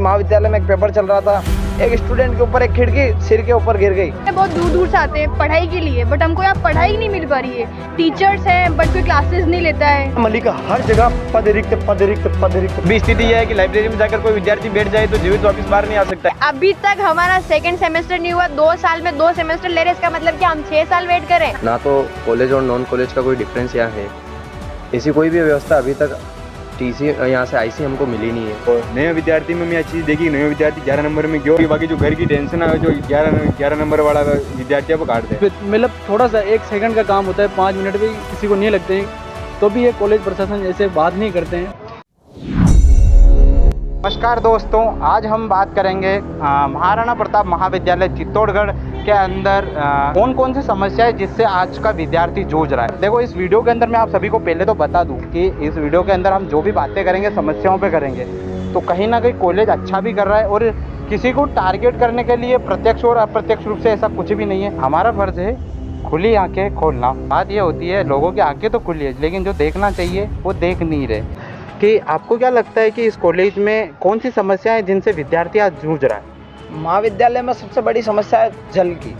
महाविद्यालय में एक पेपर चल रहा था, एक स्टूडेंट के ऊपर एक खिड़की सिर के ऊपर गिर गई। बहुत दूर दूर से आते हैं पढ़ाई के लिए, बट हमको यहाँ पढ़ाई नहीं मिल पा रही है। टीचर्स हैं बट कोई क्लासेस नहीं लेता है। मलिका हर जगह पद रिक्त। अभी स्थिति यह है कि लाइब्रेरी में जाकर कोई विद्यार्थी बैठ जाए तो जीवित वापस बाहर नहीं आ सकता है। अभी तक हमारा सेकंड सेमेस्टर नहीं हुआ, 2 साल में 2 सेमेस्टर ले रहे, इसका मतलब कि हम 6 साल वेट करें। ना तो कॉलेज और नॉन कॉलेज का कोई डिफरेंस यहाँ है, ऐसी कोई भी व्यवस्था अभी तक टीसी यहाँ से आईसी हमको मिली नहीं है। और नए विद्यार्थी में मैं अच्छी चीज़ देखी, नए विद्यार्थी 11 नंबर में क्यों, बाकी जो घर की टेंशन है जो 11 नंबर वाला विद्यार्थियों को काट दे। मतलब थोड़ा सा 1 सेकंड का काम होता है, 5 मिनट भी किसी को नहीं लगते हैं, तो भी ये कॉलेज प्रशासन ऐसे बात नहीं करते हैं। नमस्कार दोस्तों, आज हम बात करेंगे महाराणा प्रताप महाविद्यालय चित्तौड़गढ़ के अंदर कौन कौन सी समस्या है जिससे आज का विद्यार्थी जूझ रहा है। देखो, इस वीडियो के अंदर मैं आप सभी को पहले तो बता दूं कि इस वीडियो के अंदर हम जो भी बातें करेंगे समस्याओं पे करेंगे, तो कहीं ना कहीं कॉलेज अच्छा भी कर रहा है और किसी को टारगेट करने के लिए प्रत्यक्ष और अप्रत्यक्ष रूप से ऐसा कुछ भी नहीं है। हमारा फर्ज है खुली आंखें खोलना। बात ये होती है, लोगों की आंखें तो खुली है लेकिन जो देखना चाहिए वो देख नहीं रहे। कि आपको क्या लगता है कि इस कॉलेज में कौन सी समस्या है जिनसे विद्यार्थी आज जूझ रहा है? महाविद्यालय में सबसे बड़ी समस्या है जल की।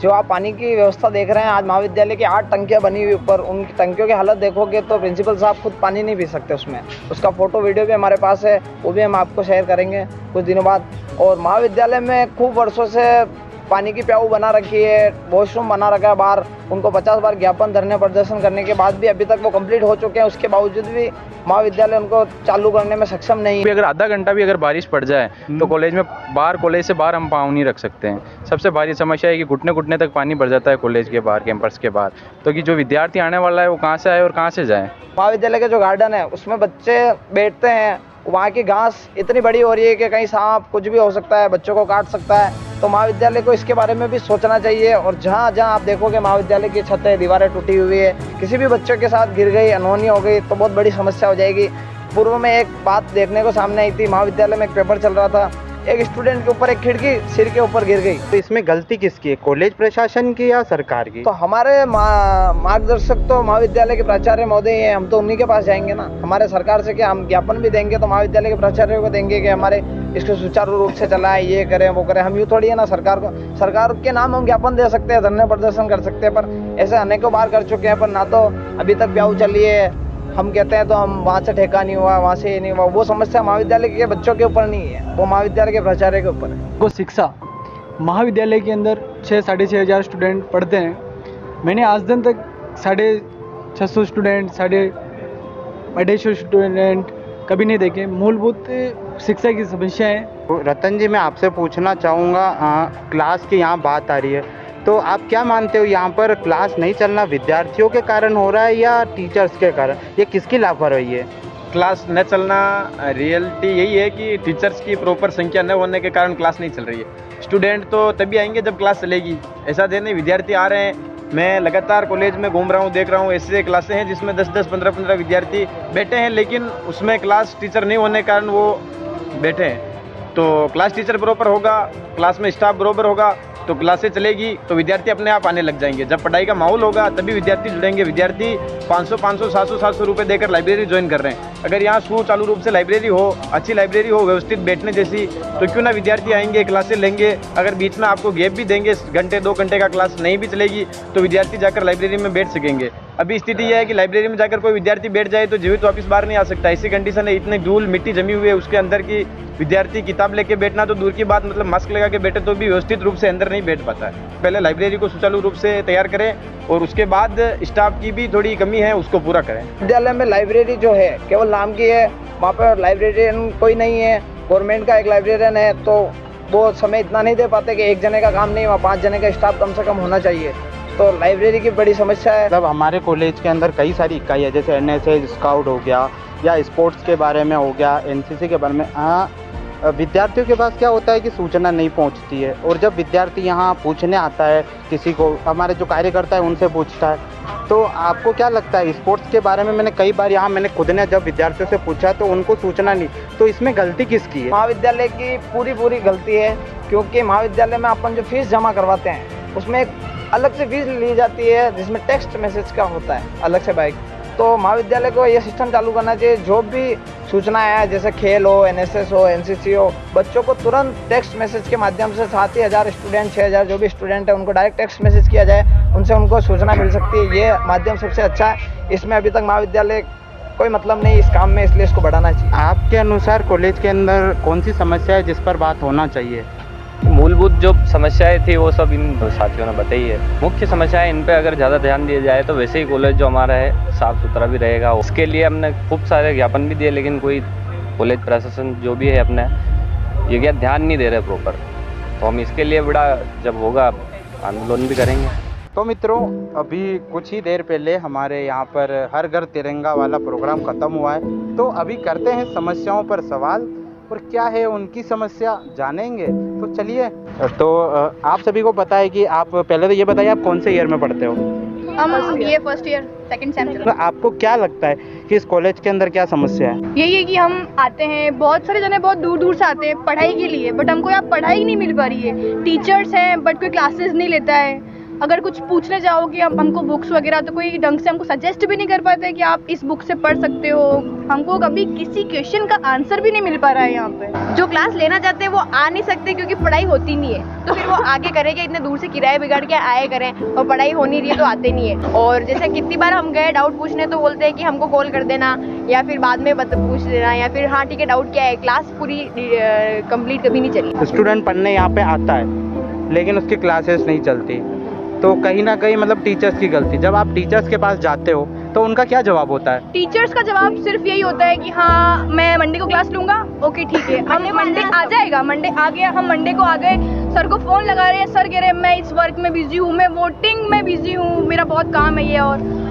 जो आप पानी की व्यवस्था देख रहे हैं, आज महाविद्यालय की 8 टंकियां बनी हुई ऊपर, उनकी टंकियों की हालत देखोगे तो प्रिंसिपल साहब खुद पानी नहीं पी सकते उसमें। उसका फोटो वीडियो भी हमारे पास है, वो भी हम आपको शेयर करेंगे कुछ दिनों बाद। और महाविद्यालय में खूब वर्षों से पानी की प्याऊ बना रखी है, वॉशरूम बना रखा है बाहर, उनको 50 बार ज्ञापन धरने प्रदर्शन करने के बाद भी अभी तक वो कंप्लीट हो चुके हैं, उसके बावजूद भी महाविद्यालय उनको चालू करने में सक्षम नहीं है। अगर आधा घंटा भी अगर बारिश पड़ जाए तो कॉलेज में कॉलेज से बाहर हम पाँव नहीं रख सकते हैं। सबसे भारी समस्या है कि घुटने तक पानी भर जाता है कॉलेज के बाहर, कैंपस के बाहर। तो कि जो विद्यार्थी आने वाला है वो कहाँ से आए और कहाँ से जाए। महाविद्यालय के जो गार्डन है उसमें बच्चे बैठते हैं, वहाँ की घास इतनी बड़ी हो रही है कि कहीं सांप कुछ भी हो सकता है, बच्चों को काट सकता है। तो महाविद्यालय को इसके बारे में भी सोचना चाहिए। और जहाँ जहाँ आप देखोगे महाविद्यालय की छतें, दीवारें टूटी हुई है, किसी भी बच्चों के साथ गिर गई, अनहोनी हो गई तो बहुत बड़ी समस्या हो जाएगी। पूर्व में एक बात देखने को सामने आई थी, महाविद्यालय में एक पेपर चल रहा था, एक स्टूडेंट के ऊपर एक खिड़की सिर के ऊपर गिर गई। तो इसमें गलती किसकी है, कॉलेज प्रशासन की या सरकार की? तो हमारे मार्गदर्शक तो महाविद्यालय के प्राचार्य महोदय हैं, हम तो उन्हीं के पास जाएंगे ना। हमारे सरकार से क्या हम ज्ञापन भी देंगे तो महाविद्यालय के प्राचार्य को देंगे कि हमारे इसको सुचारू रूप से चलाएं, ये करें वो करें। हम यूँ थोड़ी है ना सरकार के नाम हम ज्ञापन दे सकते हैं, धरने प्रदर्शन कर सकते हैं, पर ऐसे अनेकों बार कर चुके हैं, पर ना तो अभी तक प्याऊ चली है। हम कहते हैं तो हम वहाँ से ठेका नहीं हुआ, वहाँ से ये नहीं हुआ। वो समस्या महाविद्यालय के बच्चों के ऊपर नहीं है, वो महाविद्यालय के प्राचार्य के ऊपर है। वो शिक्षा महाविद्यालय के अंदर 6-6.5 हज़ार स्टूडेंट पढ़ते हैं। मैंने आज दिन तक 650 स्टूडेंट, 250 स्टूडेंट कभी नहीं देखे। मूलभूत शिक्षा की समस्या है। रतन जी, मैं आपसे पूछना चाहूँगा, क्लास की यहाँ बात आ रही है, तो आप क्या मानते हो यहाँ पर क्लास नहीं चलना विद्यार्थियों के कारण हो रहा है या टीचर्स के कारण? ये किसकी लापरवाही है? क्लास न चलना, रियलिटी यही है कि टीचर्स की प्रॉपर संख्या न होने के कारण क्लास नहीं चल रही है। स्टूडेंट तो तभी आएंगे जब क्लास चलेगी। ऐसा दे नहीं, विद्यार्थी आ रहे हैं। मैं लगातार कॉलेज में घूम रहा हूँ, देख रहा हूँ, ऐसे क्लासें हैं जिसमें 10-10, 15-15 विद्यार्थी बैठे हैं, लेकिन उसमें क्लास टीचर नहीं होने के कारण वो बैठे हैं। तो क्लास टीचर बराबर होगा, क्लास में स्टाफ बराबर होगा तो क्लासें चलेगी, तो विद्यार्थी अपने आप आने लग जाएंगे। जब पढ़ाई का माहौल होगा तभी विद्यार्थी जुड़ेंगे। विद्यार्थी 500, 700 रुपये देकर लाइब्रेरी ज्वाइन कर रहे हैं। अगर यहाँ सुचालू रूप से लाइब्रेरी हो, अच्छी लाइब्रेरी हो, व्यवस्थित बैठने जैसी, तो क्यों ना विद्यार्थी आएंगे, क्लासें लेंगे। अगर बीच में आपको गैप भी देंगे, घंटे 2 घंटे का क्लास नहीं भी चलेगी तो विद्यार्थी जाकर लाइब्रेरी में बैठ सकेंगे। अभी स्थिति यह है कि लाइब्रेरी में जाकर कोई विद्यार्थी बैठ जाए तो जीवित वापस बाहर नहीं आ सकता। ऐसी कंडीशन है, इतनी धूल मिट्टी जमी हुई है उसके अंदर की विद्यार्थी किताब लेके बैठना तो दूर की बात, मतलब मास्क लगा के बैठे तो भी व्यवस्थित रूप से अंदर नहीं बैठ पाता है। पहले लाइब्रेरी को सुचारू रूप से तैयार करें और उसके बाद स्टाफ की भी थोड़ी कमी है उसको पूरा करें। विद्यालय में लाइब्रेरी जो है केवल नाम की है, वहाँ पर लाइब्रेरियन कोई नहीं है। गवर्नमेंट का एक लाइब्रेरियन है तो वो समय इतना नहीं दे पाते कि एक जने का काम नहीं, वहाँ 5 जने का स्टाफ कम से कम होना चाहिए। तो लाइब्रेरी की बड़ी समस्या है। मतलब हमारे कॉलेज के अंदर कई सारी इकाई है, जैसे NSS स्काउट हो गया या स्पोर्ट्स के बारे में हो गया, NCC के बारे में। विद्यार्थियों के पास क्या होता है कि सूचना नहीं पहुंचती है, और जब विद्यार्थी यहाँ पूछने आता है किसी को, हमारे जो कार्यकर्ता है उनसे पूछता है। तो आपको क्या लगता है स्पोर्ट्स के बारे में? मैंने कई बार यहाँ मैंने खुद ने जब विद्यार्थियों से पूछा तो उनको सूचना नहीं। तो इसमें गलती किसकी है? महाविद्यालय की पूरी गलती है, क्योंकि महाविद्यालय में अपन जो फीस जमा करवाते हैं उसमें एक अलग से फीस ली जाती है जिसमें टेक्स्ट मैसेज का होता है अलग से बाइक। तो महाविद्यालय को ये सिस्टम चालू करना चाहिए, जो भी सूचना है जैसे खेल हो, एनएसएस हो, एनसीसी हो, बच्चों को तुरंत टेक्स्ट मैसेज के माध्यम से 7,000 स्टूडेंट 6,000 जो भी स्टूडेंट है उनको डायरेक्ट टेक्स्ट मैसेज किया जाए, उनसे उनको सूचना मिल सकती है। ये माध्यम सबसे अच्छा है। इसमें अभी तक महाविद्यालय कोई मतलब नहीं इस काम में, इसलिए इसको बढ़ाना चाहिए। आपके अनुसार कॉलेज के अंदर कौन सी समस्या है जिस पर बात होना चाहिए? मूलभूत जो समस्याएं थी वो सब इन साथियों ने बताई है। मुख्य समस्याएं इन पे अगर ज़्यादा ध्यान दिया जाए तो वैसे ही कॉलेज जो हमारा है साफ़ सुथरा भी रहेगा। उसके लिए हमने खूब सारे ज्ञापन भी दिए, लेकिन कोई कॉलेज प्रशासन जो भी है अपने ये क्या ध्यान नहीं दे रहे प्रॉपर। तो हम इसके लिए बड़ा जब होगा आंदोलन भी करेंगे। तो मित्रों, अभी कुछ ही देर पहले हमारे यहाँ पर हर घर तिरंगा वाला प्रोग्राम ख़त्म हुआ है। तो अभी करते हैं समस्याओं पर सवाल, और क्या है उनकी समस्या जानेंगे। तो चलिए। तो आप सभी को पता है कि आप पहले तो ये बताइए आप कौन से ईयर में पढ़ते हो? हम ये फर्स्ट ईयर सेकंड सेम चल तो आपको क्या लगता है कि इस कॉलेज के अंदर क्या समस्या है? यही है कि हम आते हैं, बहुत सारे जने बहुत दूर दूर से आते हैं पढ़ाई के लिए, बट हमको यहाँ पढ़ाई नहीं मिल पा रही है। टीचर्स हैं बट कोई क्लासेस नहीं लेता है। अगर कुछ पूछने जाओगे हमको बुक्स वगैरह, तो कोई ढंग से हमको सजेस्ट भी नहीं कर पाते हैं कि आप इस बुक से पढ़ सकते हो। हमको कभी किसी क्वेश्चन का आंसर भी नहीं मिल पा रहा है यहाँ पे। जो क्लास लेना चाहते हैं वो आ नहीं सकते क्योंकि पढ़ाई होती नहीं है, तो फिर वो आगे करेंगे, इतने दूर से किराए बिगाड़ के आए करें, और पढ़ाई हो नहीं रही है तो आते नहीं है। और जैसे कितनी बार हम गए डाउट पूछने तो बोलते हैं कि हमको कॉल कर देना, या फिर बाद में पूछ देना, या फिर हाँ ठीक है डाउट क्या है। क्लास पूरी कंप्लीट कभी नहीं चली। स्टूडेंट पढ़ने यहाँ पे आता है लेकिन उसकी क्लासेस नहीं चलती, तो कहीं ना कहीं मतलब टीचर्स की गलती। जब आप टीचर्स के पास जाते हो तो उनका क्या जवाब होता है? टीचर्स का जवाब सिर्फ यही होता है कि हाँ मैं मंडे को क्लास लूंगा, ओके ठीक है। हम मंडे आ जाएगा, मंडे आ गया, हम मंडे को आ गए, सर को फ़ोन लगा रहे हैं, सर कह रहे हैं मैं इस वर्क में बिजी हूँ, मैं वोटिंग में बिजी हूँ, मेरा बहुत काम है ये।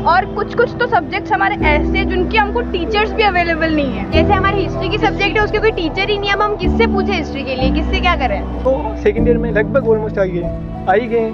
और कुछ कुछ तो सब्जेक्ट्स हमारे ऐसे हैं जिनकी हमको टीचर्स भी अवेलेबल नहीं है। जैसे हमारी हिस्ट्री की सब्जेक्ट है, उसके कोई टीचर ही नहीं है। अब हम किससे पूछे हिस्ट्री के लिए, किससे क्या करें? तो सेकंड ईयर में लगभग ऑलमोस्ट आ ही गए।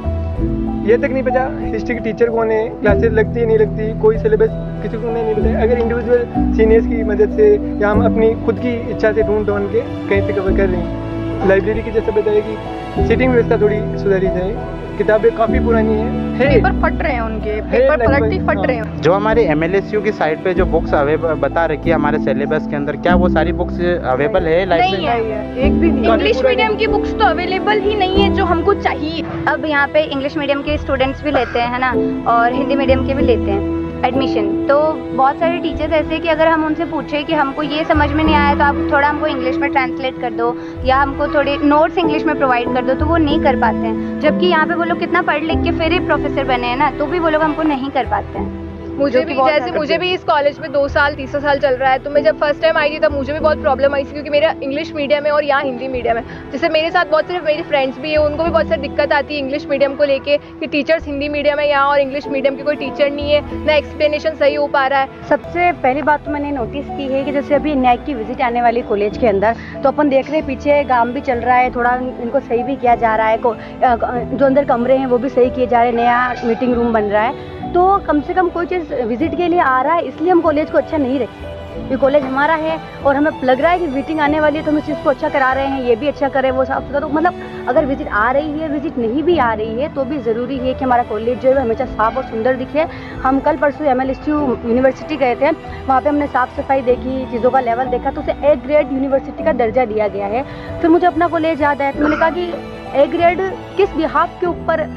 ये तक नहीं पता हिस्ट्री के टीचर कौन है, क्लासेस लगती है नहीं लगती, कोई सिलेबस किसी को नहीं पता। अगर इंडिविजुअल सीनियर्स की मदद से या हम अपनी खुद की इच्छा से ढूंढ के कहीं से कवर कर रहे हैं। लाइब्रेरी की जैसे बताया कि सीटिंग व्यवस्था थोड़ी सुधारी जाए, किताबें काफ़ी पुरानी है। पेपर फट रहे हैं उनके, पेपर पलटती फट रहे हैं। जो हमारे MLSU की साइट पे जो बुक्स बता रखी है हमारे सिलेबस के अंदर, क्या वो सारी बुक्स अवेलेबल है लाइब्रेरी? नहीं है, एक भी नहीं। इंग्लिश मीडियम की बुक्स तो अवेलेबल ही नहीं है जो हमको चाहिए। अब यहाँ पे इंग्लिश मीडियम के स्टूडेंट्स भी लेते हैं, है ना, और हिंदी मीडियम के भी लेते हैं एडमिशन। तो बहुत सारे टीचर्स ऐसे हैं कि अगर हम उनसे पूछे कि हमको ये समझ में नहीं आया तो आप थोड़ा हमको इंग्लिश में ट्रांसलेट कर दो, या हमको थोड़े नोट्स इंग्लिश में प्रोवाइड कर दो, तो वो नहीं कर पाते हैं। जबकि यहाँ पे वो लोग कितना पढ़ लिख के फिर ही प्रोफेसर बने हैं ना, तो भी वो लोग हमको नहीं कर पाते हैं। मुझे भी इस कॉलेज में 2 साल तीसरा साल चल रहा है, तो मैं जब फर्स्ट टाइम आई थी तब मुझे भी बहुत प्रॉब्लम आई थी, क्योंकि मेरा इंग्लिश मीडियम है और यहाँ हिंदी मीडियम है। जैसे मेरे साथ बहुत सारे मेरे फ्रेंड्स भी है, उनको भी बहुत सारी दिक्कत आती है इंग्लिश मीडियम को लेके कि टीचर्स हिंदी मीडियम है यहाँ और इंग्लिश मीडियम के कोई टीचर नहीं है, ना एक्सप्लेनेशन सही हो पा रहा है। सबसे पहली बात तो मैंने नोटिस की है कि जैसे अभी नैक की विजिट आने वाली कॉलेज के अंदर, तो अपन देख रहे हैं पीछे काम भी चल रहा है, थोड़ा इनको सही भी किया जा रहा है, जो अंदर कमरे हैं वो भी सही किए जा रहे हैं, नया मीटिंग रूम बन रहा है। तो कम से कम कोई चीज़ विजिट के लिए आ रहा है, इसलिए हम कॉलेज को अच्छा नहीं रखते। ये कॉलेज हमारा है और हमें लग रहा है कि विजिटिंग आने वाली है तो हम इस चीज़ को अच्छा करा रहे हैं, ये भी अच्छा करें, वो साफ सुथरा। तो मतलब अगर विजिट आ रही है, विजिट नहीं भी आ रही है, तो भी ज़रूरी है कि हमारा कॉलेज जो है हमेशा साफ़ और सुंदर दिखे। हम कल परसों MLSU यूनिवर्सिटी गए थे, वहाँ पे हमने साफ़ सफाई देखी, चीज़ों का लेवल देखा, तो उसे A ग्रेड यूनिवर्सिटी का दर्जा दिया गया है। फिर मुझे अपना कॉलेज याद आया, तो मैंने कहा कि A ग्रेड किस बिहाफ के ऊपर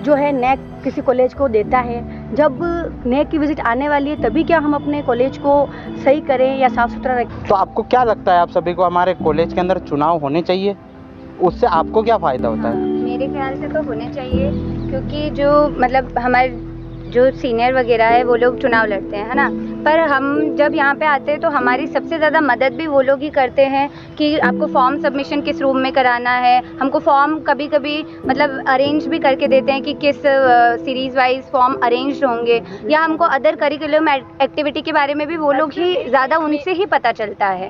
जो है नैक किसी कॉलेज को देता है। जब नैक की विजिट आने वाली है तभी क्या हम अपने कॉलेज को सही करें या साफ़ सुथरा रखें। तो आपको क्या लगता है, आप सभी को हमारे कॉलेज के अंदर चुनाव होने चाहिए? उससे आपको क्या फ़ायदा होता है? मेरे ख्याल से तो होने चाहिए, क्योंकि जो मतलब हमारे जो सीनियर वगैरह है वो लोग चुनाव लड़ते हैं, है ना, पर हम जब यहाँ पे आते हैं तो हमारी सबसे ज़्यादा मदद भी वो लोग ही करते हैं कि आपको फॉर्म सबमिशन किस रूम में कराना है। हमको फॉर्म कभी कभी मतलब अरेंज भी करके देते हैं कि किस सीरीज़ वाइज फॉर्म अरेंज होंगे, या हमको अदर करिकुलम एक्टिविटी के बारे में भी वो लोग ही ज़्यादा, उनसे ही पता चलता है।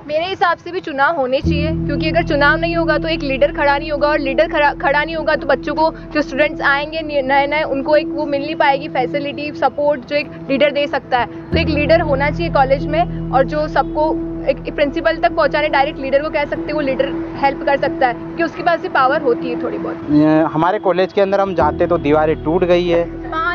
मेरे हिसाब से भी चुनाव होने चाहिए, क्योंकि अगर चुनाव नहीं होगा तो एक लीडर खड़ा नहीं होगा, और लीडर खड़ा नहीं होगा तो बच्चों को, जो स्टूडेंट्स आएंगे नए नए, उनको एक वो मिल नहीं पाएगी फैसिलिटी सपोर्ट जो एक लीडर दे सकता है। तो एक लीडर होना चाहिए कॉलेज में, और जो सबको एक प्रिंसिपल तक पहुंचाने डायरेक्ट लीडर को कह सकते हैं, वो लीडर हेल्प कर सकता है कि उसके पास भी पावर होती है थोड़ी बहुत। हमारे कॉलेज के अंदर हम जाते तो दीवारें टूट गई है,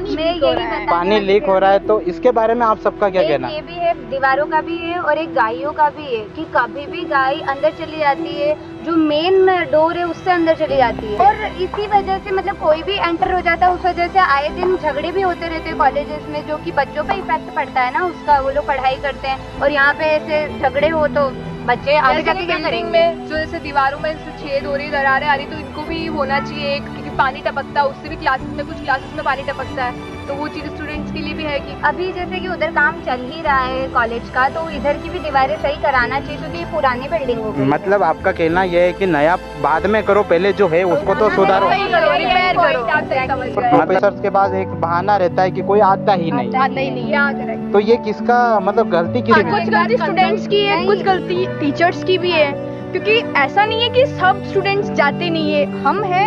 पानी लीक हो रहा है, तो इसके बारे में आप सबका क्या कहना है? ये भी है, दीवारों का भी है और एक गायों का भी है कि कभी भी गाय अंदर चली जाती है, जो मेन डोर है उससे अंदर चली जाती है और इसी वजह से मतलब कोई भी एंटर हो जाता है, उस वजह से आए दिन झगड़े भी होते रहते हैं कॉलेजेस में, जो कि बच्चों पे इफेक्ट पड़ता है ना उसका। वो लोग पढ़ाई करते हैं और यहाँ पे ऐसे झगड़े हो तो बच्चे आगे जाके क्या बिल्डिंग करेंगे? में जो जैसे दीवारों में जैसे छेद हो रही है, दरारें आ रही, तो इनको भी होना चाहिए क्योंकि पानी टपकता है, उससे भी कुछ क्लासेस में पानी टपकता है, तो वो चीज़ स्टूडेंट्स के लिए भी है कि अभी जैसे कि उधर काम चल ही रहा है कॉलेज का, तो इधर की भी दीवारें सही कराना चाहिए क्योंकि ये पुरानी बिल्डिंग हो गई। मतलब आपका कहना यह है कि नया बाद में करो, पहले जो है उसको तो सुधारो। प्रोफेसर्स के पास एक बहाना रहता है कि कोई आता ही नहीं, तो ये किसका मतलब गलती किसकी? कुछ गलती स्टूडेंट्स की है, कुछ गलती टीचर्स की भी है, क्योंकि ऐसा नहीं है कि सब स्टूडेंट्स जाते नहीं है,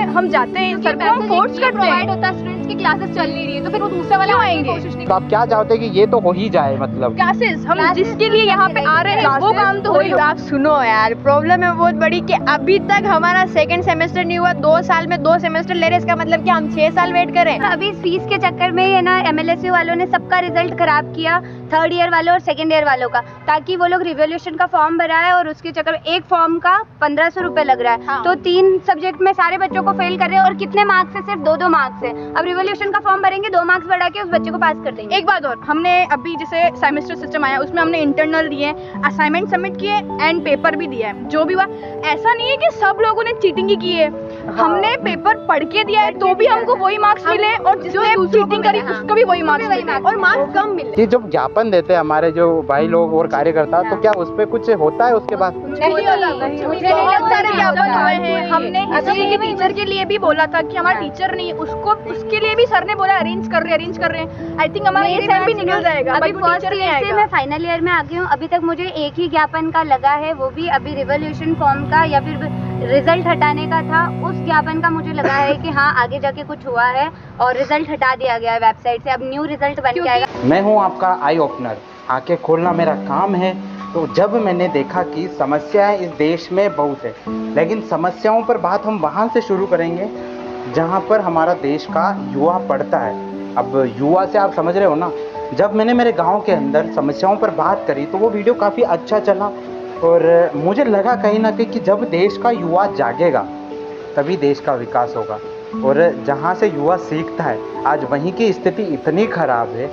हम जाते हैं, सर को हम फोर्स करते हैं। होता है, स्टूडेंट्स की क्लासेस चल नहीं रही है तो फिर वो दूसरा वाला आएंगे, कोशिश नहीं। तो आप क्या चाहते हैं कि ये तो हो ही जाए? मतलब क्लासेस हम जिसके लिए यहाँ पे आ रहे हैं वो काम तो हो ही। आप सुनो यार, प्रॉब्लम है बहुत बड़ी कि अभी तक हमारा सेकंड सेमेस्टर नहीं हुआ, 2 साल में 2 सेमेस्टर ले रहे, इसका मतलब कि हम 6 साल वेट करें। अभी इस फीस के चक्कर में है ना MLSU वालों ने सबका रिजल्ट खराब किया, 3rd ईयर वालों और 2nd ईयर वालों का, ताकि वो लोग रिवोल्यूशन का फॉर्म भरा है और उसके चक्कर में एक फॉर्म का 1500 रुपए लग रहा है। तो 3 सब्जेक्ट में सारे बच्चों को फेल कर रहे हैं और कितने मार्क्स है? सिर्फ 2-2 मार्क्स है। अब रिवोल्यूशन का फॉर्म भरेंगे, 2 मार्क्स बढ़ा के उस बच्चे को पास कर देंगे। एक बात और, हमने अभी जैसे सेमेस्टर सिस्टम आया उसमें हमने इंटरनल दिए, असाइनमेंट सबमिट किए एंड पेपर भी दिया है। जो भी हुआ, ऐसा नहीं है कि सब लोगों ने चीटिंग ही की है, हमने पेपर पढ़ के दिया है तो भी हमको वही मार्क्स मिले और जिसने चीटिंग करी उसको भी वही मार्क्स मिले और मार्क्स कम मिले। ये जो ज्ञापन देते हैं हमारे जो भाई लोग और कार्यकर्ता, तो क्या उस पे कुछ होता है उसके बाद? बहुत सारे ज्ञापन हुए हैं, हमने हिस्ट्री के टीचर के लिए भी बोला था कि हमारा टीचर नहीं है, उसके लिए भी सर ने बोला अरेंज कर रहे हैं। आई थिंक हमारा ये टाइम भी निकल जाएगा, अभी टीचर फर्स्ट नहीं ईयर से आएगा। मैं फाइनल ईयर में आ गई हूँ, अभी तक मुझे एक ही ज्ञापन का लगा है, वो भी अभी रिवोल्यूशन फॉर्म का या फिर रिजल्ट हटाने का था। उस ज्ञापन का मुझे लगा है कि हाँ आगे जाके कुछ हुआ है और रिजल्ट हटा दिया गया है वेबसाइट से, अब न्यू रिजल्ट बन के आएगा। मैं हूँ आपका आई ओपनर, आंखें खोलना मेरा काम है। तो जब मैंने देखा कि समस्याएं इस देश में बहुत है, लेकिन समस्याओं पर बात हम वहाँ से शुरू करेंगे जहाँ पर हमारा देश का युवा पढ़ता है। अब युवा से आप समझ रहे हो ना, जब मैंने मेरे गांव के अंदर समस्याओं पर बात करी तो वो वीडियो काफ़ी अच्छा चला और मुझे लगा कहीं ना कहीं कि जब देश का युवा जागेगा तभी देश का विकास होगा। और जहाँ से युवा सीखता है, आज वहीं की स्थिति इतनी खराब है।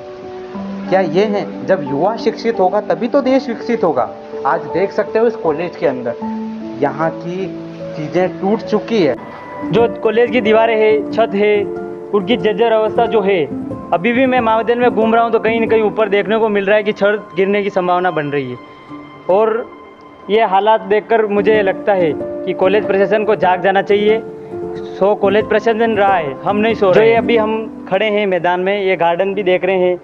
क्या ये है, जब युवा शिक्षित होगा तभी तो देश विकसित होगा। आज देख सकते हो इस कॉलेज के अंदर यहाँ की चीज़ें टूट चुकी है। जो कॉलेज की दीवारें हैं, छत है, उनकी जर्जर अवस्था जो है, अभी भी मैं महाविद्यालय में घूम रहा हूँ तो कहीं न कहीं ऊपर देखने को मिल रहा है कि छत गिरने की संभावना बन रही है। और ये हालात देखकर मुझे लगता है कि कॉलेज प्रशासन को जाग जाना चाहिए। सो कॉलेज प्रशासन रहा है, हम नहीं सो रहे। अभी हम खड़े हैं मैदान में, ये गार्डन भी देख रहे हैं,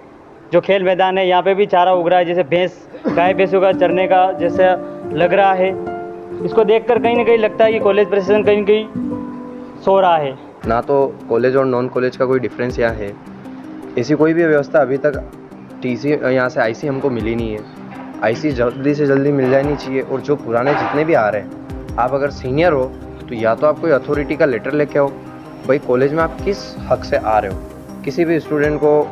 जो खेल मैदान है, यहाँ पे भी चारा उग रहा है, जैसे गाय भैंसों का चरने का जैसा लग रहा है। इसको देखकर कहीं ना कहीं लगता है कि कॉलेज प्रशासन कहीं कहीं सो रहा है। ना तो कॉलेज और नॉन कॉलेज का कोई डिफरेंस यहाँ है, ऐसी कोई भी व्यवस्था अभी तक टीसी यहाँ से आईसी हमको मिली नहीं है। आईसी जल्दी से जल्दी मिल जानी चाहिए। और जो पुराने जितने भी आ रहे हैं, आप अगर सीनियर हो तो या तो आप कोई अथॉरिटी का लेटर लेके आओ, भाई कॉलेज में आप किस हक से आ रहे हो। किसी भी स्टूडेंट को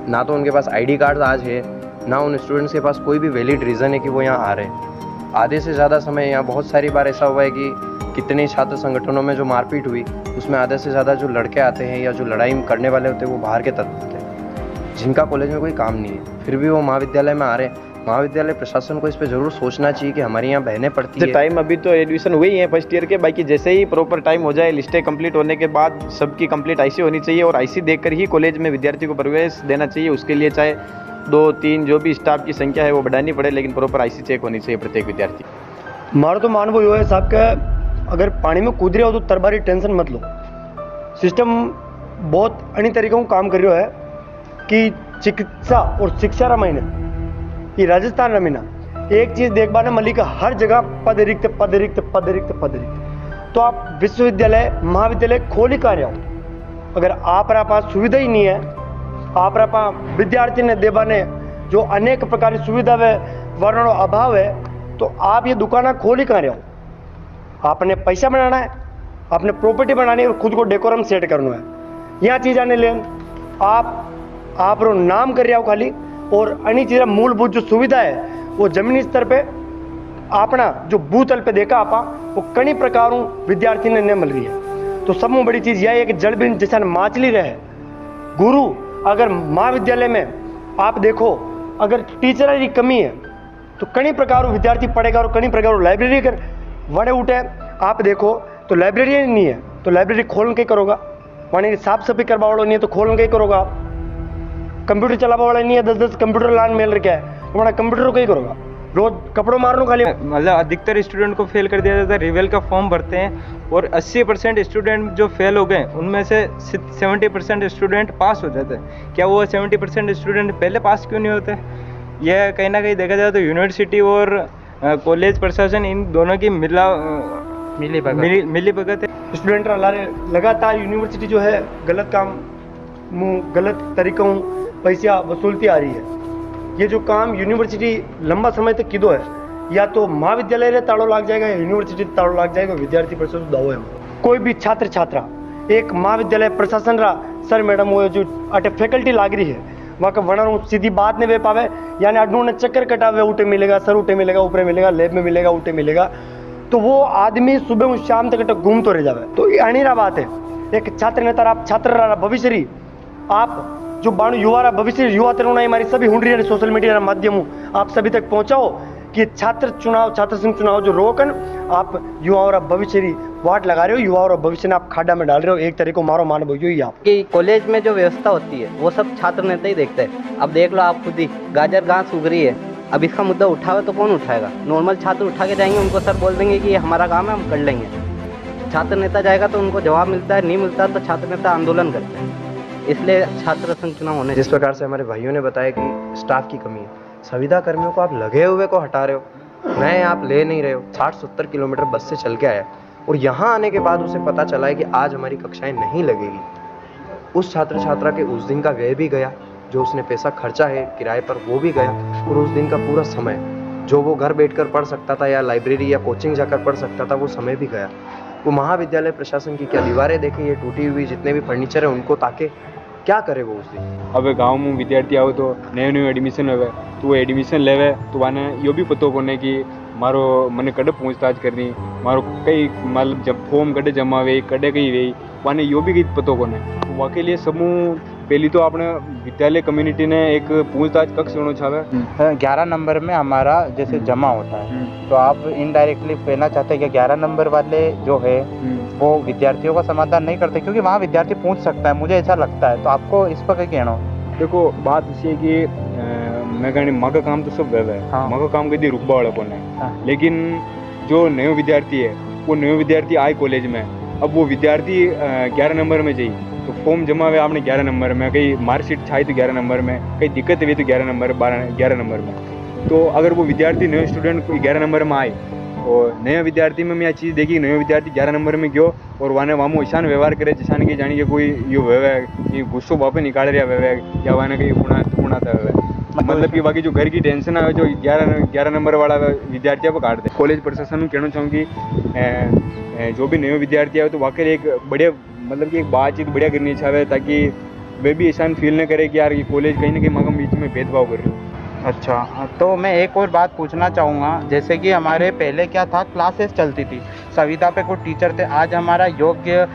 ना तो उनके पास आईडी कार्ड आज है, ना उन स्टूडेंट्स के पास कोई भी वैलिड रीज़न है कि वो यहाँ आ रहे हैं। आधे से ज़्यादा समय यहाँ बहुत सारी बार ऐसा हुआ है कि कितने छात्र संगठनों में जो मारपीट हुई, उसमें आधे से ज़्यादा जो लड़के आते हैं या जो लड़ाई करने वाले होते हैं वो बाहर के तत्व होते हैं, जिनका कॉलेज में कोई काम नहीं है, फिर भी वो महाविद्यालय में आ रहे हैं। महाविद्यालय प्रशासन को इस पर जरूर सोचना चाहिए कि हमारे यहाँ बहनें पढ़ती है। टाइम अभी तो एडमिशन हुए ही हैं फर्स्ट ईयर के, बाकी जैसे ही प्रॉपर टाइम हो जाए, लिस्टें कंप्लीट होने के बाद सबकी कंप्लीट आईसी होनी चाहिए और आईसी देखकर ही कॉलेज में विद्यार्थी को प्रवेश देना चाहिए। उसके लिए चाहे 2-3 जो भी स्टाफ की संख्या है वो बढ़ानी पड़े, लेकिन प्रॉपर आईसी चेक होनी चाहिए प्रत्येक विद्यार्थी। हमारा तो मानव यो है साहब का, अगर पानी में कूद रहे हो तो तरबारी टेंशन मत लो। सिस्टम बहुत अन्य तरीकों का काम कर रहा है कि चिकित्सा और शिक्षा रा महीना, ये राजस्थान रा महीना, एक चीज़ देखबा ना मलिका हर जगह पद रिक्त पद रिक्त पद रिक्त पद रिक्त। तो आप विश्वविद्यालय महाविद्यालय खोल ही कर रहे हो। अगर आप पास सुविधा ही नहीं है, आप विद्यार्थी ने देवा ने जो अनेक प्रकार की सुविधा है, वर्णों अभाव है, तो आप ये दुकाना खोल ही कर रहे हो। आपने पैसा बनाना है, आपने प्रॉपर्टी बनानी है और खुद को डेकोरम सेट करना है। यहाँ चीज़ आने ले आप रो नाम कर रहे हो खाली, और अनी चीज़ मूलभूत जो सुविधा है वो जमीनी स्तर पे अपना जो भूतल पे देखा आपा वो कई प्रकारों विद्यार्थी ने नहीं मिल रही है। तो सब में बड़ी चीज़ यह है कि जल बिन जैसा माछली रहे गुरु। अगर महाविद्यालय में आप देखो अगर टीचर की कमी है तो कई प्रकारों विद्यार्थी पढ़ेगा, और कई प्रकारों लाइब्रेरी अगर वड़े उठे आप देखो तो लाइब्रेरी नहीं है तो लाइब्रेरी खोल के करोगा, वहाँ साफ सफाई करवा वाला नहीं है तो खोल के करोगा आप। कंप्यूटर चलावा वाला नहीं है, 10-10 कंप्यूटर लान मिल रखा है तो वहाँ कंप्यूटर को ही करोगा, रोज कपड़ों मारनो खाली। मतलब अधिकतर स्टूडेंट को फेल कर दिया जाता है। रिवेल का फॉर्म भरते हैं और 80% स्टूडेंट जो फेल हो गए उनमें से 70% स्टूडेंट पास हो जाते हैं। क्या वो 70% स्टूडेंट पहले पास क्यों नहीं होते? यह कहीं ना कहीं देखा जाए तो यूनिवर्सिटी और कॉलेज प्रशासन इन दोनों की मिली भगत है। स्टूडेंट लगातार यूनिवर्सिटी जो है गलत काम गलत तरीकों पैसा वसूलती आ रही है। ये जो काम यूनिवर्सिटी लंबा समय तक किदो है, या तो महाविद्यालय रे ताड़ो लाग जाएगा या यूनिवर्सिटी ताड़ो लाग जाएगा, विद्यार्थी परिषद दावो है। कोई भी छात्र छात्रा एक महाविद्यालय प्रशासन रा सर मैडम वो जो अटे फैकल्टी लाग रही है वहाँ का वर्णन सीधी बात नहीं वे पावे, यानी अड्डू ने चक्कर कटावे, उठे मिलेगा सर, उठे मिलेगा, ऊपर मिलेगा, लैब में मिलेगा, उठे मिलेगा, तो वो आदमी सुबह और शाम तक घूम तो रह जावे। तो ये अनिरा बात है। एक छात्र नेता आप छात्र भविष्य रही आप जो बाणु युवा भविष्य युवा तरुण हमारी सभी हुंड रही सोशल मीडिया माध्यम आप सभी तक पहुंचाओ कि छात्र संघ चुनाव जो रोकन आप युवाओं का भविष्य वाट लगा रहे हो, युवाओं का भविष्य आप खाड़ा में डाल रहे हो। एक तरीके को मारो मान बोलो ही आप कि कॉलेज में जो व्यवस्था होती है वो सब छात्र नेता ही देखते हैं। अब देख लो आप खुद ही, गाजर घास उग रही है, अब इसका मुद्दा उठावे तो कौन उठाएगा? नॉर्मल छात्र उठा के जाएंगे, उनको सर बोल देंगे कि ये हमारा काम है, हम कर लेंगे। छात्र नेता जाएगा तो उनको जवाब मिलता है, नहीं मिलता तो छात्र नेता आंदोलन करते हैं। इसलिए छात्र संघ चुनाव होने। जिस प्रकार से हमारे भाइयों ने बताया कि स्टाफ की कमी है, संविदा कर्मियों को आप लगे हुए को हटा रहे हो, नए आप ले नहीं रहे हो। 60-70 किलोमीटर बस से चल के आया और यहाँ आने के बाद उसे पता चला है कि आज हमारी कक्षाएं नहीं लगेगी। उस छात्र छात्रा के उस दिन का व्यय भी गया, जो उसने पैसा खर्चा है किराए पर वो भी गया, और उस दिन का पूरा समय जो वो घर बैठकर पढ़ सकता था या लाइब्रेरी या कोचिंग जाकर पढ़ सकता था वो समय भी गया। वो महाविद्यालय प्रशासन की क्या दीवारें देखे, ये टूटी हुई जितने भी फर्नीचर है उनको ताके, क्या करे वो उस दिन। अब गाँव में विद्यार्थी आओ तो नयो एडमिशन हुए तो वो एडमिशन लेवे तो वाने यो भी पतो कोने कि मारो मने कड़े पूछताछ करनी, मारो कई मतलब जब फॉर्म कड़े जमा वे कड़े कई वे वाने यो भी कई पतो कोने। वहाँ के लिए समूह पहली तो अपने विद्यालय कम्युनिटी ने एक पूछताछ कक्ष होना चाहे। 11 नंबर में हमारा जैसे जमा होता है तो आप इनडायरेक्टली कहना चाहते हैं कि 11 नंबर वाले जो है वो विद्यार्थियों का समाधान नहीं करते, क्योंकि वहाँ विद्यार्थी पूछ सकता है, मुझे ऐसा लगता है। तो आपको इस पर क्या कहना हो? देखो बात इसी है कि मैं कहनी माँ का काम तो सब वह है, माँ का काम कभी रुकबा वाला कौन है। लेकिन जो नए विद्यार्थी है वो नए विद्यार्थी आए कॉलेज में, अब वो विद्यार्थी 11 नंबर में जाइए तो फॉर्म जमा हुए आपने 11 नंबर में, कहीं मार्कशीट छाई तो 11 नंबर में, कहीं दिक्कत हुई तो 11 नंबर में। तो अगर वो विद्यार्थी नए स्टूडेंट 11 नंबर में आए और नया विद्यार्थी में मैं यह चीज़ देखी, नया विद्यार्थी 11 नंबर में गयो और वाने वामो ईशान व्यवहार करे जैसा कि जानी कि कोई यो व्यवहार ये गुस्सो वापस निकाल रहा व्यवहार या वाने कहीं गुणा था व्यवहार, मतलब कि बाकी जो घर की टेंशन है जो 11 नंबर वाला विद्यार्थी को काट दे। कॉलेज प्रशासन को कहना चाहूँ कि जो भी नए विद्यार्थी आए तो वाकई एक बढ़िया मतलब कि एक बातचीत बढ़िया करनी चाहिए ताकि वे भी ऐसा फील न करे कि यार ये कॉलेज कहीं ना कहीं मगम बीच में भेदभाव कर रही है। अच्छा, तो मैं एक और बात पूछना चाहूँगा, जैसे कि हमारे पहले क्या था, क्लासेस चलती थी, संविदा पे कुछ टीचर थे। आज हमारा योग्य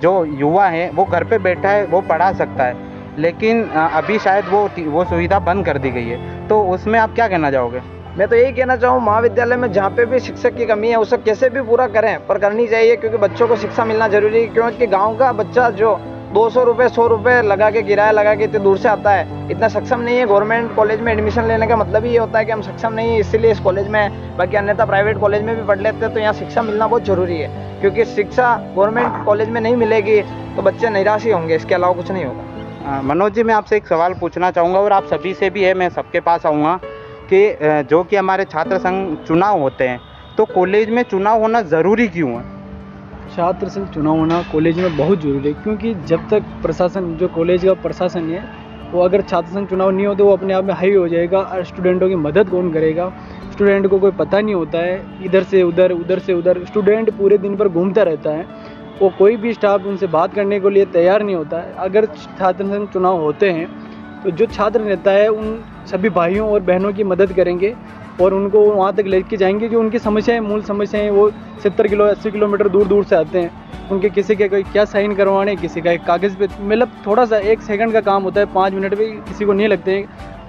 जो युवा है वो घर पे बैठा है, वो पढ़ा सकता है, लेकिन अभी शायद वो सुविधा बंद कर दी गई है। तो उसमें आप क्या कहना चाहोगे? मैं तो यही कहना चाहूँ महाविद्यालय में जहाँ पे भी शिक्षक की कमी है उसे कैसे भी पूरा करें, पर करनी चाहिए, क्योंकि बच्चों को शिक्षा मिलना जरूरी है। क्योंकि गाँव का बच्चा जो 200 रुपये 100 रुपये लगा के किराया लगा के इतने दूर से आता है, इतना सक्षम नहीं है। गवर्नमेंट कॉलेज में एडमिशन लेने का मतलब ही ये होता है कि हम सक्षम नहीं है, इसीलिए इस कॉलेज में, बाकी अन्यथा प्राइवेट कॉलेज में भी पढ़ लेते हैं। तो यहाँ शिक्षा मिलना बहुत ज़रूरी है, क्योंकि शिक्षा गवर्नमेंट कॉलेज में नहीं मिलेगी तो बच्चे निराश ही होंगे, इसके अलावा कुछ नहीं होगा। मनोज जी, मैं आपसे एक सवाल पूछना चाहूँगा और आप सभी से भी है, मैं सबके पास आऊँगा कि जो कि हमारे छात्र संघ चुनाव होते हैं तो कॉलेज में चुनाव होना ज़रूरी क्यों है? छात्र संघ चुनाव होना कॉलेज में बहुत ज़रूरी है, क्योंकि जब तक प्रशासन जो कॉलेज का प्रशासन है वो अगर छात्र संघ चुनाव नहीं हो तो वो अपने आप में हाई हो जाएगा और स्टूडेंटों की मदद कौन करेगा? स्टूडेंट को कोई पता नहीं होता है, इधर से उधर उधर से उधर स्टूडेंट पूरे दिन पर घूमता रहता है। वो कोई भी स्टाफ उनसे बात करने के लिए तैयार नहीं होता है। अगर छात्र संघ चुनाव होते हैं तो जो छात्र नेता है उन सभी भाइयों और बहनों की मदद करेंगे और उनको वहाँ तक लेके जाएंगे। जो उनकी समस्याएं, मूल समस्याएं, वो 70 किलोमीटर दूर दूर से आते हैं। उनके किसी के कोई क्या साइन करवाने, किसी का एक कागज़ पे, मतलब थोड़ा सा 1 सेकंड का काम होता है, 5 मिनट भी किसी को नहीं लगते हैं,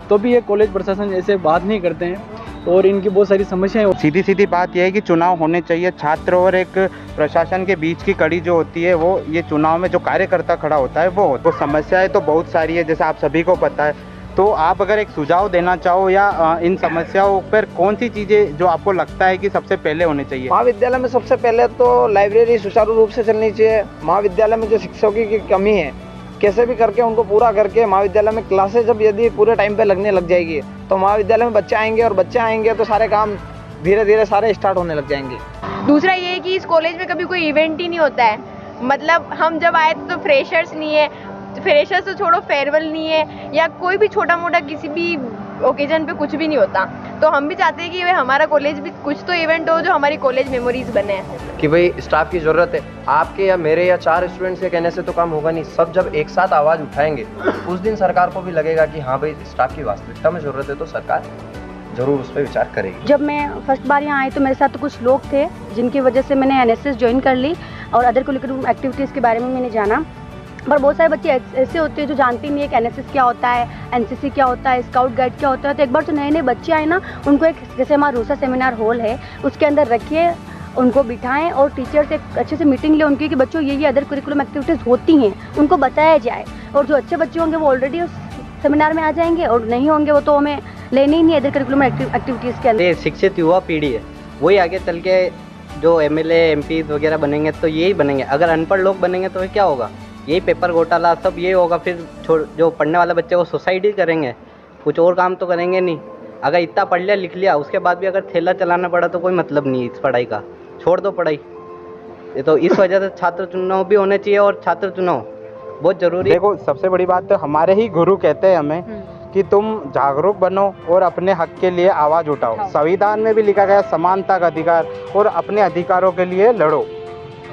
तो भी ये कॉलेज प्रशासन ऐसे बात नहीं करते हैं और इनकी बहुत सारी समस्याएं। सीधी सीधी बात यह है कि चुनाव होने चाहिए। छात्र और एक प्रशासन के बीच की कड़ी जो होती है वो ये चुनाव में जो कार्यकर्ता खड़ा होता है वो समस्याएं तो बहुत सारी है, जैसे आप सभी को पता है। तो आप अगर एक सुझाव देना चाहो या इन समस्याओं पर कौन सी चीज़ें जो आपको लगता है कि सबसे पहले होनी चाहिए? महाविद्यालय में सबसे पहले तो लाइब्रेरी सुचारू रूप से चलनी चाहिए। महाविद्यालय में जो शिक्षकों की कमी है, कैसे भी करके उनको पूरा करके महाविद्यालय में क्लासेस जब यदि पूरे टाइम पे लगने लग जाएगी तो महाविद्यालय में बच्चे आएंगे और बच्चे आएंगे तो सारे काम धीरे धीरे सारे स्टार्ट होने लग जाएंगे। दूसरा ये है कि इस कॉलेज में कभी कोई इवेंट ही नहीं होता है। मतलब हम जब आए तो फ्रेशर्स नहीं है, फ्रेशर्स तो छोड़ो, फेयरवेल नहीं है, या कोई भी छोटा मोटा किसी भी ओकेजन पे कुछ भी नहीं होता। तो हम भी चाहते हैं कि हमारा कॉलेज भी कुछ तो इवेंट हो जो हमारी कॉलेज मेमोरीज बने। कि भाई स्टाफ की ज़रूरत है, आपके या मेरे या 4 स्टूडेंट्स के कहने से तो काम होगा नहीं। सब जब एक साथ आवाज़ उठाएंगे उस दिन सरकार को भी लगेगा कि हाँ भाई स्टाफ की वास्तविकता में ज़रूरत है, तो सरकार ज़रूर उस पर विचार करेगी। जब मैं फर्स्ट बार यहाँ आई तो मेरे साथ तो कुछ लोग थे जिनकी वजह से मैंने NSS ज्वाइन कर ली और अदर करिकुलर एक्टिविटीज़ के बारे में मैंने जाना। पर बहुत सारे बच्चे ऐसे होते हैं जो जानते नहीं है कि NSS क्या होता है, NCC क्या होता है, स्काउट गाइड क्या होता है। तो एक बार जो नए नए बच्चे आए ना, उनको एक, जैसे हमारा रूसा सेमिनार हॉल है, उसके अंदर रखिए, उनको बिठाएं और टीचर से अच्छे से मीटिंग ले उनकी कि बच्चों ये अदर करिकुलम एक्टिविटीज़ होती हैं, उनको बताया जाए। और जो अच्छे बच्चे होंगे वो ऑलरेडी उस सेमिनार में आ जाएंगे और नहीं होंगे वो तो हमें लेने ही नहीं अदर करिकुलम एक्टिविटीज़ के अंदर। शिक्षित युवा पीढ़ी है, वही आगे चल के जो MLA MP वगैरह बनेंगे तो यही बनेंगे। अगर अनपढ़ लोग बनेंगे तो फिर क्या होगा? यही पेपर घोटाला सब ये होगा। फिर जो पढ़ने वाले बच्चे वो सुसाइड ही करेंगे, कुछ और काम तो करेंगे नहीं। अगर इतना पढ़ लिया लिख लिया उसके बाद भी अगर ठेला चलाना पड़ा तो कोई मतलब नहीं इस पढ़ाई का, छोड़ दो पढ़ाई। ये तो इस वजह से छात्र चुनाव भी होने चाहिए और छात्र चुनाव बहुत जरूरी है। देखो सबसे बड़ी बात तो हमारे ही गुरु कहते हैं हमें कि तुम जागरूक बनो और अपने हक के लिए आवाज़ उठाओ। संविधान में भी लिखा गया समानता का अधिकार, और अपने अधिकारों के लिए लड़ो।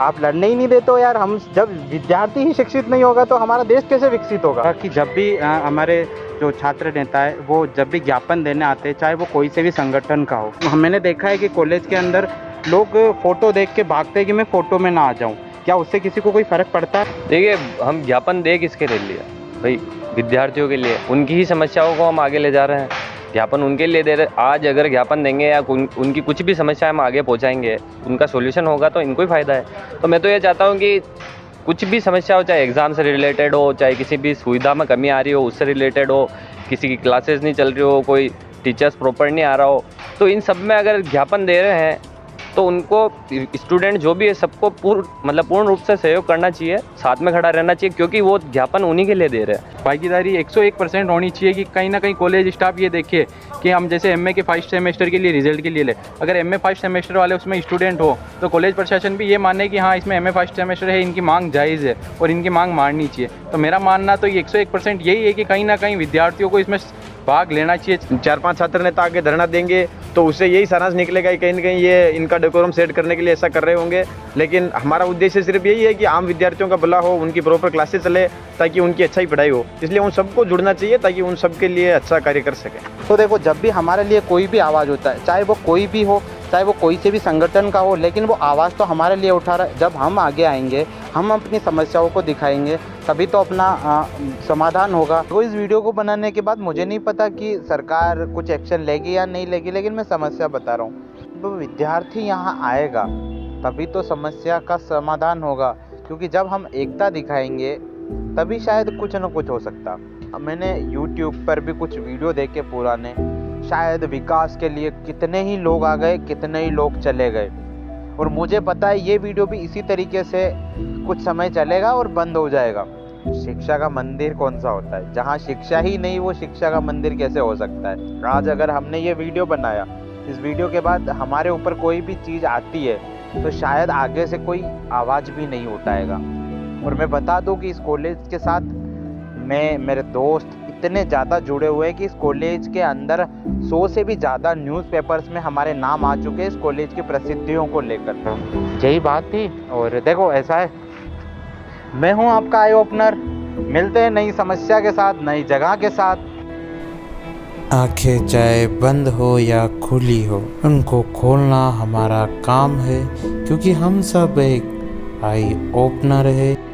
आप लड़ने ही नहीं देते हो यार। हम जब विद्यार्थी ही शिक्षित नहीं होगा तो हमारा देश कैसे विकसित होगा? कि जब भी हमारे जो छात्र नेता है वो जब भी ज्ञापन देने आते हैं, चाहे वो कोई से भी संगठन का हो, मैंने देखा है कि कॉलेज के अंदर लोग फ़ोटो देख के भागते हैं कि मैं फ़ोटो में ना आ जाऊँ। क्या उससे किसी को कोई फ़र्क पड़ता है? देखिए, हम ज्ञापन दे किसके लिए लिया भाई? विद्यार्थियों के लिए। उनकी ही समस्याओं को हम आगे ले जा रहे हैं, ज्ञापन उनके लिए दे रहे। आज अगर ज्ञापन देंगे या उनकी कुछ भी समस्या हम आगे पहुंचाएंगे, उनका सॉल्यूशन होगा तो इनको ही फ़ायदा है। तो मैं तो ये चाहता हूं कि कुछ भी समस्या हो, चाहे एग्ज़ाम से रिलेटेड हो, चाहे किसी भी सुविधा में कमी आ रही हो उससे रिलेटेड हो, किसी की क्लासेस नहीं चल रही हो, कोई टीचर्स प्रॉपर नहीं आ रहा हो, तो इन सब में अगर ज्ञापन दे रहे हैं तो उनको स्टूडेंट जो भी है सबको पूर्ण रूप से सहयोग करना चाहिए, साथ में खड़ा रहना चाहिए, क्योंकि वो ज्ञापन उन्हीं के लिए दे रहे हैं। भागीदारी 101% होनी चाहिए कि कहीं ना कहीं कॉलेज स्टाफ ये देखे कि हम जैसे MA के फर्स्ट सेमेस्टर के लिए रिजल्ट के लिए ले, अगर MA फर्स्ट सेमेस्टर वाले उसमें स्टूडेंट हो तो कॉलेज प्रशासन भी ये माने कि हाँ इसमें MA फर्स्ट सेमेस्टर है, इनकी मांग जायज़ है और इनकी मांग मारनी चाहिए। तो मेरा मानना तो ये 101% यही है कि कहीं ना कहीं विद्यार्थियों को इसमें भाग लेना चाहिए। 4-5 छात्र नेता आगे धरना देंगे तो उससे यही सारांश निकलेगा कि कहीं ना कहीं ये इनका डेकोरम सेट करने के लिए ऐसा कर रहे होंगे। लेकिन हमारा उद्देश्य सिर्फ यही है कि आम विद्यार्थियों का भला हो, उनकी प्रॉपर क्लासेस चले ताकि उनकी अच्छा ही पढ़ाई हो। इसलिए उन सबको जुड़ना चाहिए ताकि उन सब के लिए अच्छा कार्य कर सकें। तो देखो, जब भी हमारे लिए कोई भी आवाज़ होता है, चाहे वो कोई भी हो, चाहे वो कोई से भी संगठन का हो, लेकिन वो आवाज़ तो हमारे लिए उठा रहा है। जब हम आगे आएंगे, हम अपनी समस्याओं को दिखाएंगे, तभी तो अपना समाधान होगा। तो इस वीडियो को बनाने के बाद मुझे नहीं पता कि सरकार कुछ एक्शन लेगी या नहीं लेगी, लेकिन मैं समस्या बता रहा हूँ। तो विद्यार्थी यहाँ आएगा तभी तो समस्या का समाधान होगा, क्योंकि जब हम एकता दिखाएंगे तभी शायद कुछ न कुछ हो सकता। मैंने YouTube पर भी कुछ वीडियो देखे पुराने, शायद विकास के लिए कितने ही लोग आ गए, कितने ही लोग चले गए। और मुझे पता है ये वीडियो भी इसी तरीके से कुछ समय चलेगा और बंद हो जाएगा। शिक्षा का मंदिर कौन सा होता है? जहाँ शिक्षा ही नहीं, वो शिक्षा का मंदिर कैसे हो सकता है? आज अगर हमने ये वीडियो बनाया, इस वीडियो के बाद हमारे ऊपर कोई भी चीज़ आती है तो शायद आगे से कोई आवाज़ भी नहीं उठाएगा। और मैं बता दूं कि इस कॉलेज के साथ मेरे दोस्त इतने ज़्यादा जुड़े हुए हैं कि इस कॉलेज के अंदर 100 से भी ज़्यादा न्यूज़पेपर्स में हमारे नाम आ चुके हैं इस कॉलेज की प्रसिद्धियों को लेकर। यही बात थी। और देखो ऐसा है मैं हूं आपका आई ओपनर। मिलते हैं नई समस्या के साथ, नई जगह के साथ। आंखें चाहे बंद हो या खुली हो, उनको खोलना हमारा काम है, क्योंकि हम सब एक आई ओपनर है।